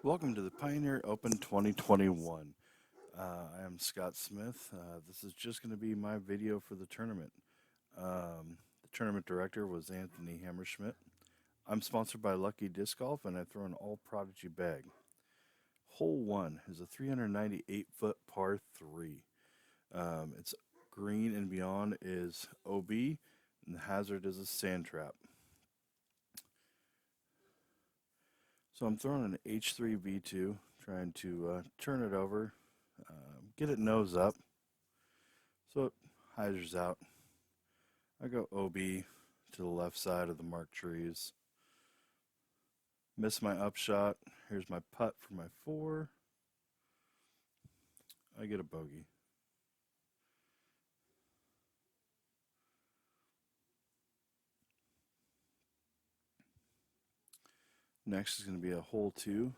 Welcome to the Pioneer Open 2021. I am Scott Smith. This is just going to be my video for the tournament. The tournament director was Anthony Hammerschmidt. I'm sponsored by Lucky Disc Golf, and I throw an all prodigy bag. Hole 1 is a 398-foot par 3. It's green and beyond is OB, and the hazard is a sand trap. So I'm throwing an H3 V2, trying to turn it over, get it nose up, so it hyzers out. I go OB to the left side of the marked trees. Miss my upshot. Here's my putt for my 4. I get a bogey. Next is going to be a hole 2,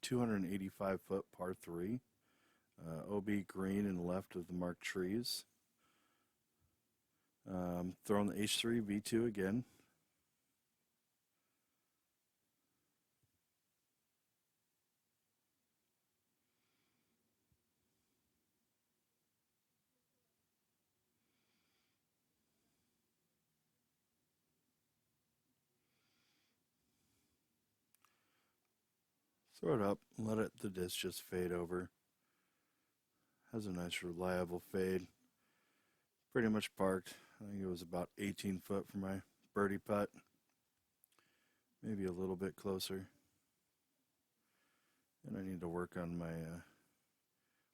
285-foot par 3. OB green and left of the marked trees. Throwing the H3 V2 again. Throw it up, let the disc just fade over. Has a nice reliable fade. Pretty much parked. I think it was about 18 foot for my birdie putt. Maybe a little bit closer. And I need to work on my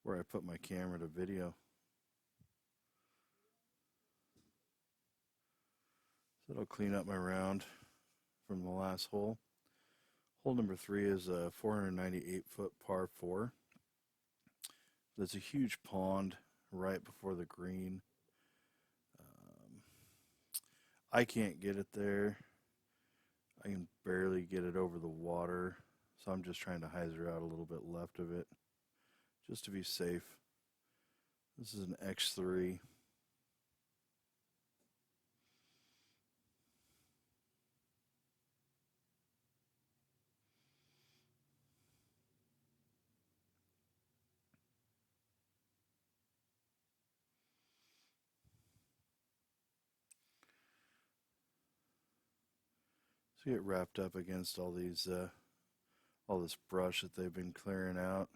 where I put my camera to video. So that'll clean up my round from the last hole. Hole number 3 is a 498-foot par 4. There's a huge pond right before the green. I can't get it there. I can barely get it over the water, so I'm just trying to hyzer out a little bit left of it, just to be safe. This is an X3. So get wrapped up against all these, all this brush that they've been clearing out.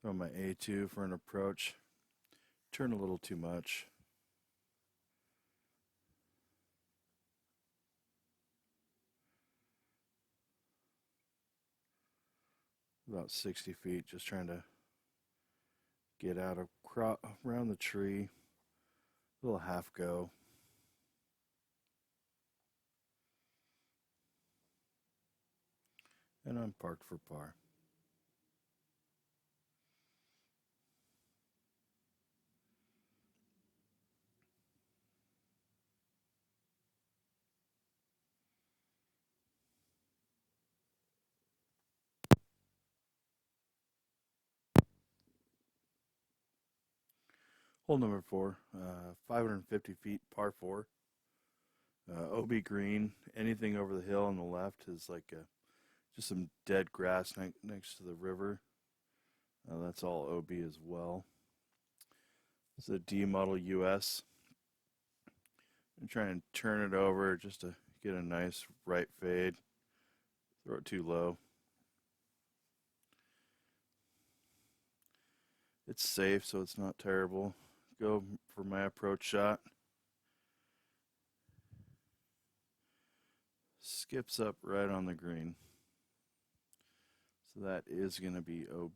Throw my A2 for an approach. Turn a little too much. About 60 feet, just trying to get out around the tree. A little half go. And I'm parked for par. Hole number 4, 550 feet, par 4. OB green. Anything over the hill on the left is like just some dead grass next to the river. That's all OB as well. It's a D model US. I'm trying to turn it over just to get a nice right fade. Throw it too low. It's safe, so it's not terrible. Go for my approach shot. Skips up right on the green. So that is going to be OB.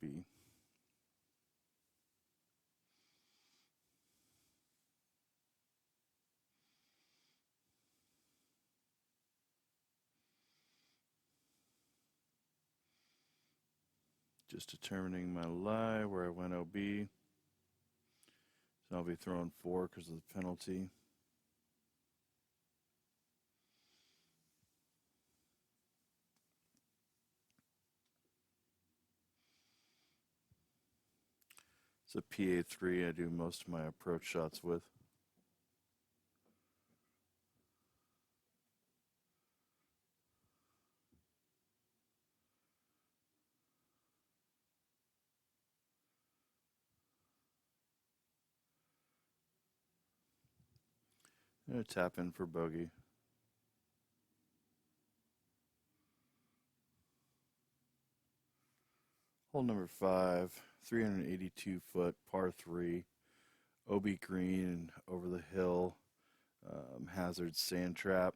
Just determining my lie where I went OB. So I'll be throwing 4 because of the penalty. It's a PA3 I do most of my approach shots with. I'm going to tap in for bogey. Hole number 5, 382 foot, par 3, OB green over the hill, hazard sand trap.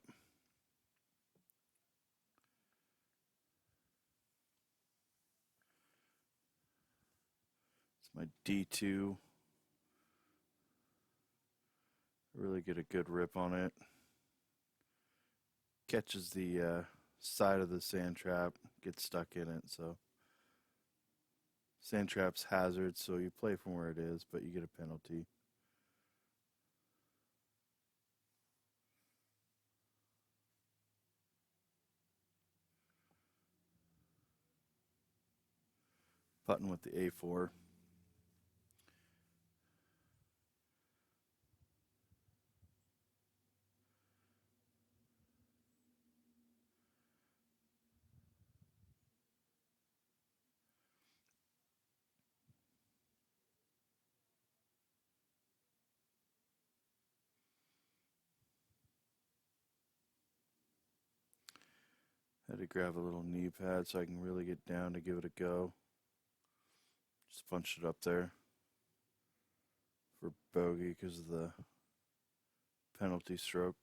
It's my D2. Really get a good rip on it. Catches the side of the sand trap, gets stuck in it, so sand trap's hazard, so you play from where it is, but you get a penalty. Putting with the A4. Had to grab a little knee pad so I can really get down to give it a go. Just punched it up there for bogey because of the penalty stroke.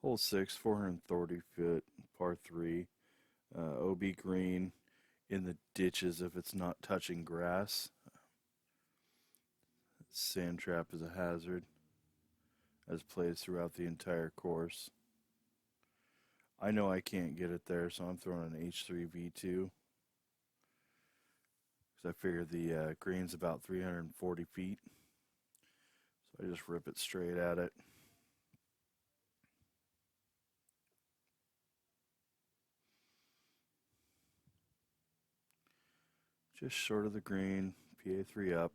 Hole 6, 430 foot, par 3, OB green in the ditches if it's not touching grass. Sand trap is a hazard, as plays throughout the entire course. I know I can't get it there, so I'm throwing an H3 V2. Because I figure the green's about 340 feet. So I just rip it straight at it. Just short of the green, PA3 up.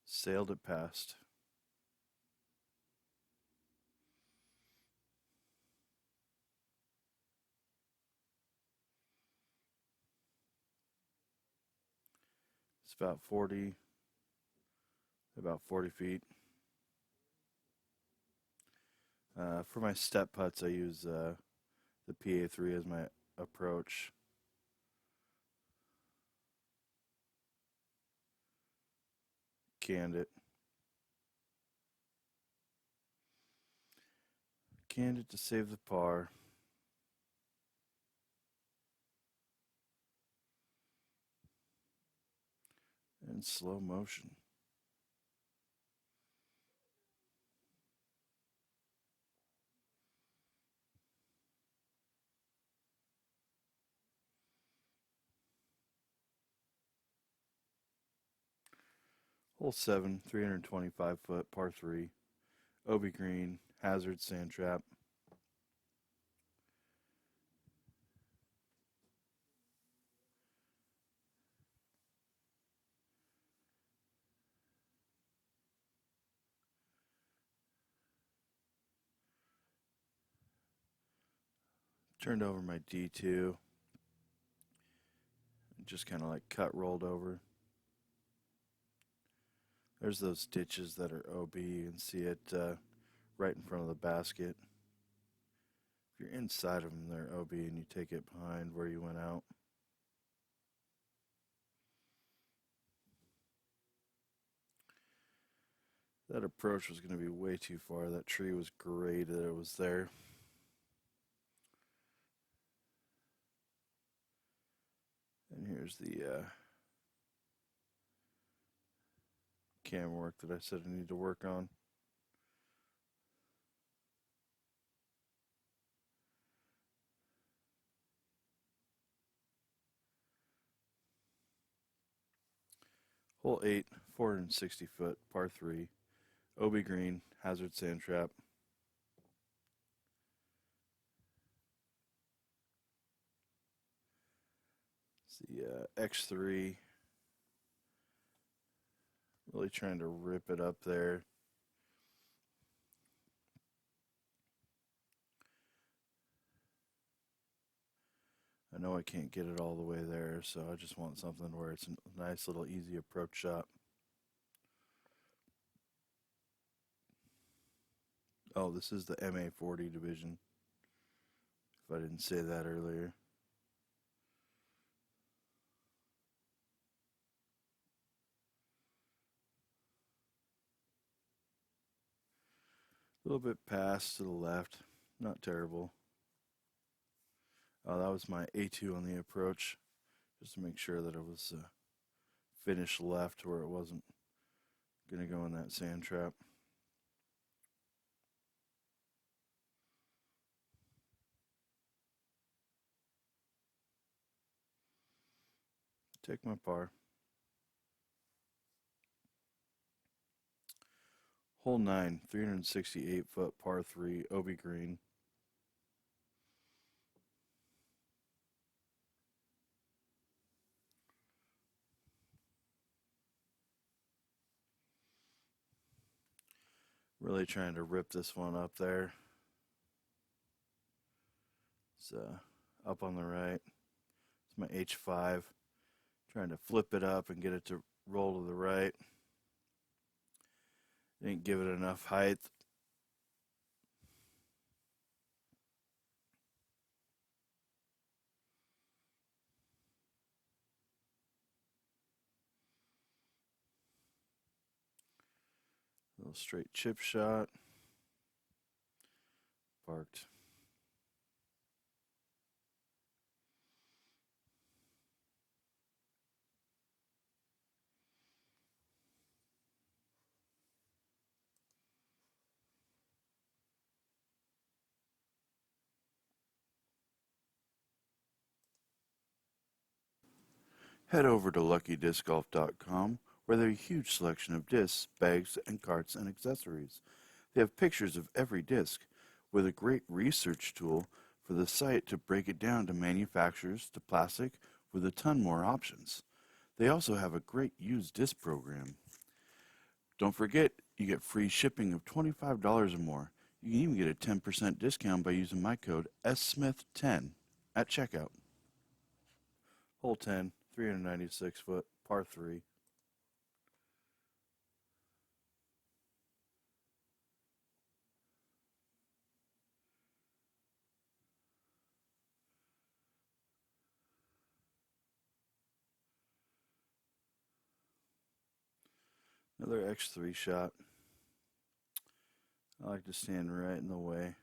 Sailed it past. It's about 40 feet. For my step putts, I use the PA3 as my approach. Canned it. Canned it to save the par. In slow motion. Hole 7, 325 foot, par 3, OB green, hazard sand trap. Turned over my D2. Just kind of like cut rolled over. There's those ditches that are OB. You can see it right in front of the basket. If you're inside of them, they're OB, and you take it behind where you went out. That approach was going to be way too far. That tree was great that it was there. And here's the cam work that I said I need to work on. Hole 8, 460 foot, par 3, OB green, hazard sand trap. It's the X3. Really trying to rip it up there. I know I can't get it all the way there, so I just want something where it's a nice little easy approach shot. Oh, this is the MA40 division, if I didn't say that earlier. A little bit past to the left, not terrible. That was my A2 on the approach, just to make sure that it was finished left where it wasn't going to go in that sand trap. Take my par. Hole 9, 368 foot par 3, OB green. Really trying to rip this one up there. It's up on the right. It's my H5. Trying to flip it up and get it to roll to the right. Didn't give it enough height. Little straight chip shot. Parked. Head over to luckydiscgolf.com where there are a huge selection of discs, bags, and carts and accessories. They have pictures of every disc with a great research tool for the site to break it down to manufacturers to plastic with a ton more options. They also have a great used disc program. Don't forget, you get free shipping of $25 or more. You can even get a 10% discount by using my code SSmith10 at checkout. Hole 10, 396 foot, par 3. Another X3 shot. I like to stand right in the way.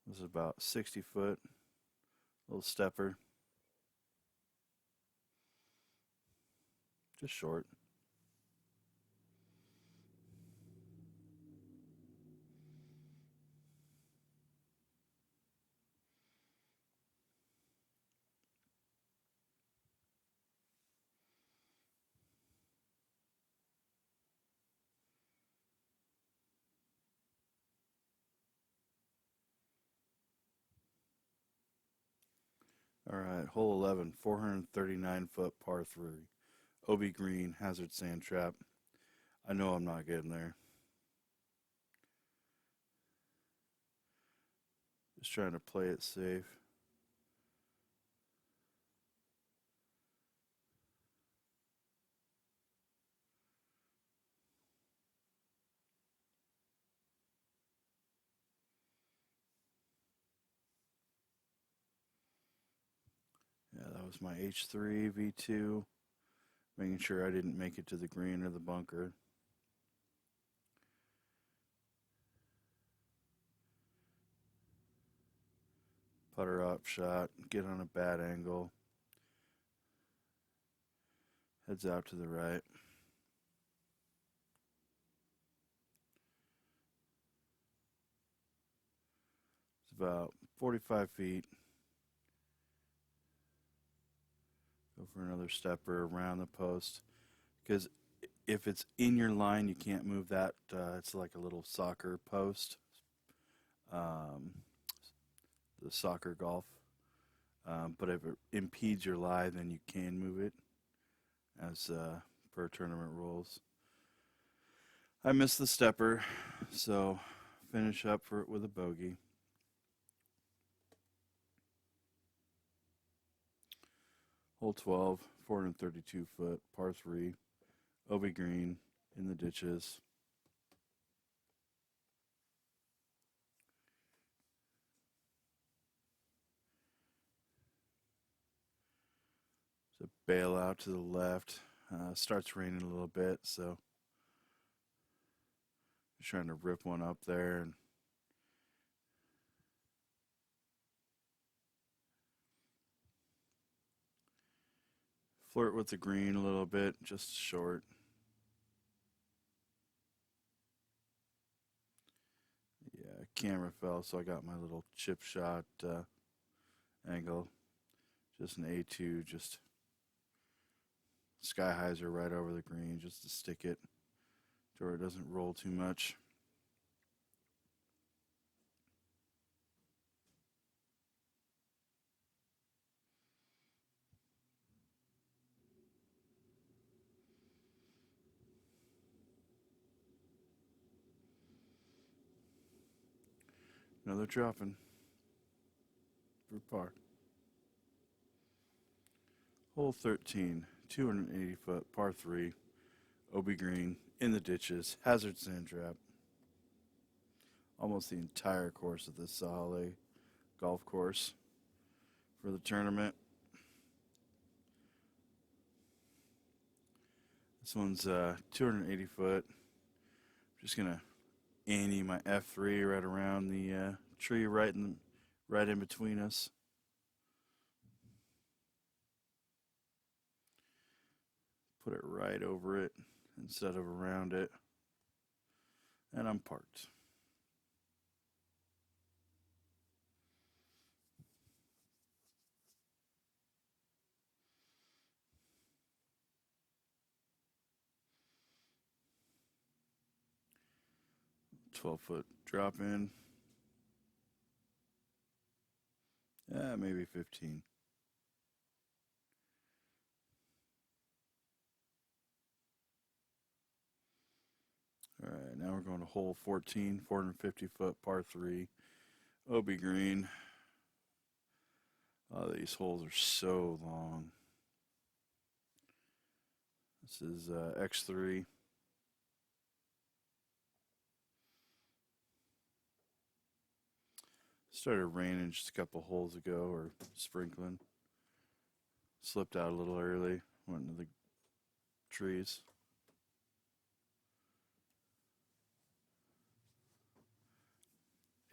This is about 60 foot, little stepper. Just short. All right, hole 11, 439 foot, par 3. OB green, hazard sand trap. I know I'm not getting there. Just trying to play it safe. Yeah, that was my H3 V2. Making sure I didn't make it to the green or the bunker. Putter up shot, get on a bad angle. Heads out to the right. It's about 45 feet. Go for another stepper around the post. Because if it's in your line, you can't move that. It's like a little soccer post. The soccer golf. But if it impedes your lie, then you can move it as per tournament rules. I missed the stepper, so finish up for it with a bogey. Hole 12, 432 foot, par 3, OB green, in the ditches. So bail out to the left. Starts raining a little bit, so just trying to rip one up there and flirt with the green a little bit, just short. Yeah, camera fell, so I got my little chip shot angle. Just an A2, just sky hyzer right over the green, just to stick it to where it doesn't roll too much. Another dropping for par. Hole 13, 280 foot, par 3, OB green, in the ditches, hazard sand trap. Almost the entire course of this Sahale golf course for the tournament. This one's 280 foot. Just gonna ante my F3 right around the tree right in between us. Put it right over it instead of around it. And I'm parked. .12-foot drop in. Maybe 15. All right, now we're going to hole 14, 450 foot, par 3, OB green. Oh, these holes are so long. This is X3. Started raining just a couple holes ago, or sprinkling. Slipped out a little early, went into the trees.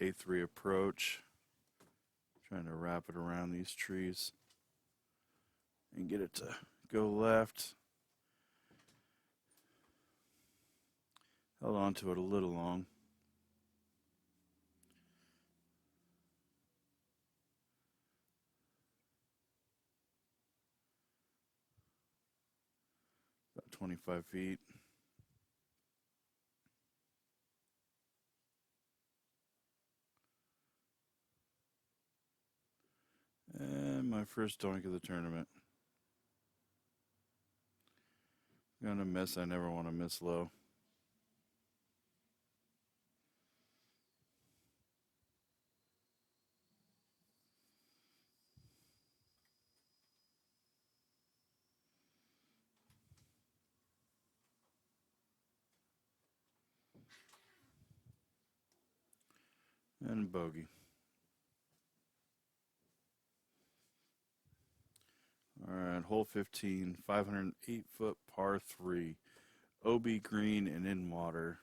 A3 approach. Trying to wrap it around these trees and get it to go left. Held on to it a little long. About 25 feet. And my first doink of the tournament. Gonna miss. I never want to miss low. And bogey. All right, hole 15, 508 foot, par 3, OB green and in water.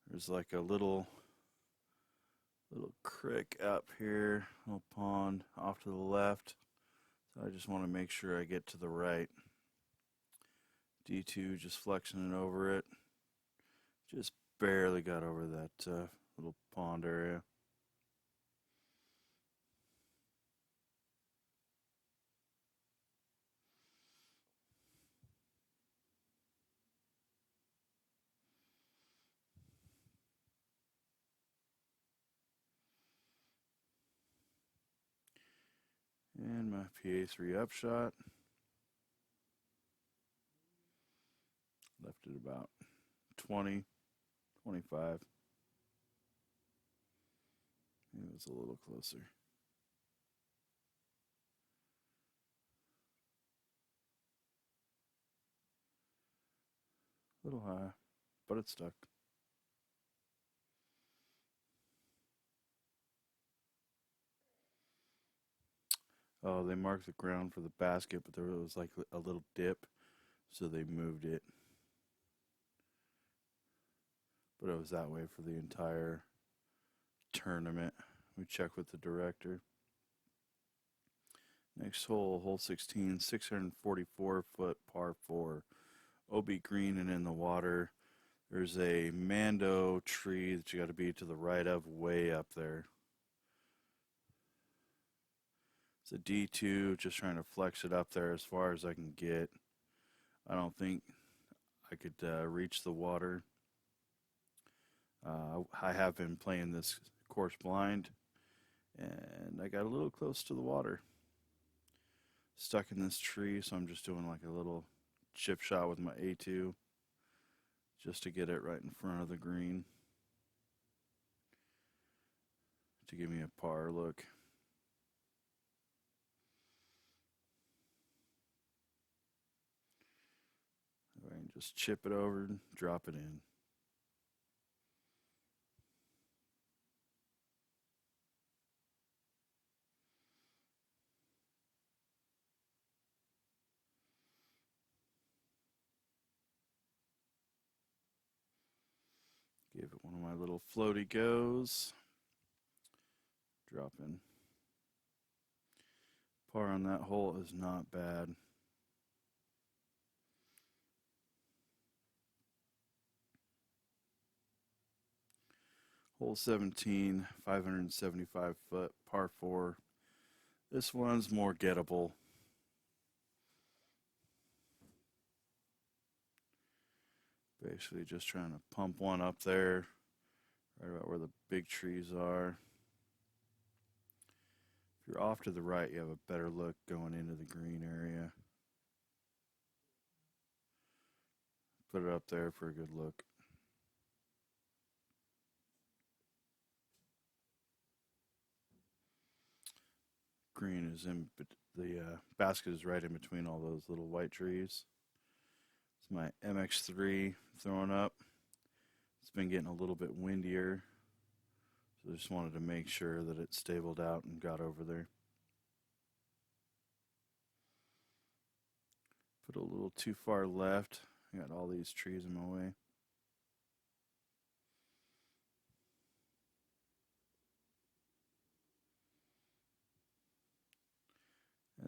There's like a little creek up here, little pond off to the left. So I just want to make sure I get to the right. D2 just flexing it over it. Just barely got over that little pond area. And my PA3 upshot. Left it about 20, 25. It was a little closer. A little high, but it stuck. Oh, they marked the ground for the basket, but there was like a little dip, so they moved it. But it was that way for the entire tournament. We checked with the director. Next hole, hole 16, 644-foot par 4. OB green and in the water. There's a mando tree that you got to be to the right of, way up there. It's a D2, just trying to flex it up there as far as I can get. I don't think I could reach the water. I have been playing this course blind, and I got a little close to the water. Stuck in this tree, so I'm just doing like a little chip shot with my A2 just to get it right in front of the green to give me a par look. I can just chip it over and drop it in. Give it one of my little floaty goes. Drop in. Par on that hole is not bad. Hole 17, 575-foot, par 4. This one's more gettable. Basically just trying to pump one up there, right about where the big trees are. If you're off to the right, you have a better look going into the green area. Put it up there for a good look. Green is in, but the basket is right in between all those little white trees. It's my MX3 throwing up. It's been getting a little bit windier, so I just wanted to make sure that it stabled out and got over there. Put a little too far left. I got all these trees in my way.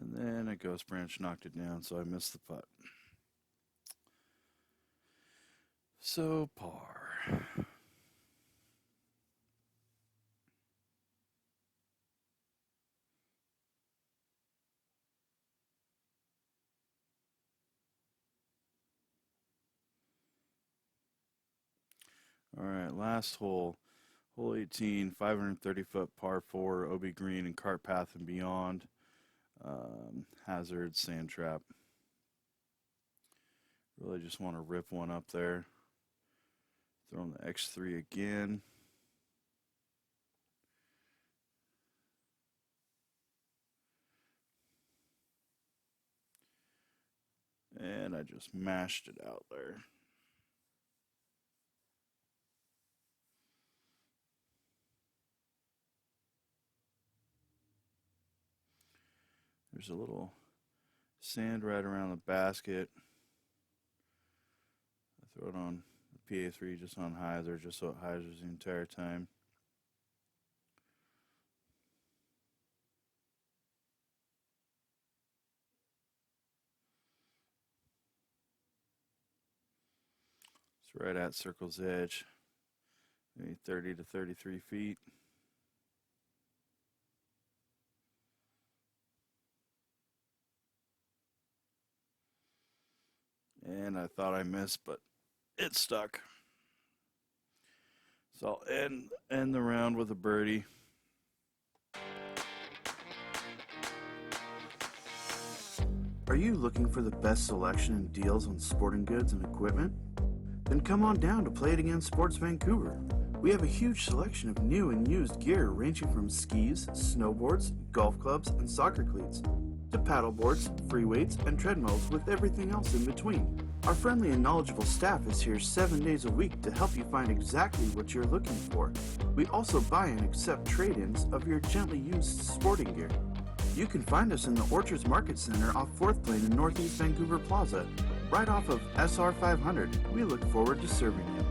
And then a ghost branch knocked it down, so I missed the putt. So par. All right, last hole. Hole 18, 530-foot par 4, OB green and cart path and beyond. Hazard, sand trap. Really just want to rip one up there. Throwing the X3 again. And I just mashed it out there. There's a little sand right around the basket. I throw it on the PA3 just on hyzer, just so it hyzers the entire time. It's right at circle's edge, maybe 30 to 33 feet. And I thought I missed, but it stuck. So I'll end the round with a birdie. Are you looking for the best selection and deals on sporting goods and equipment? Then come on down to Play It Again Sports Vancouver. We have a huge selection of new and used gear ranging from skis, snowboards, golf clubs, and soccer cleats, to paddle boards, free weights, and treadmills with everything else in between. Our friendly and knowledgeable staff is here 7 days a week to help you find exactly what you're looking for. We also buy and accept trade-ins of your gently used sporting gear. You can find us in the Orchards Market Center off 4th Plain in Northeast Vancouver Plaza, right off of SR 500. We look forward to serving you.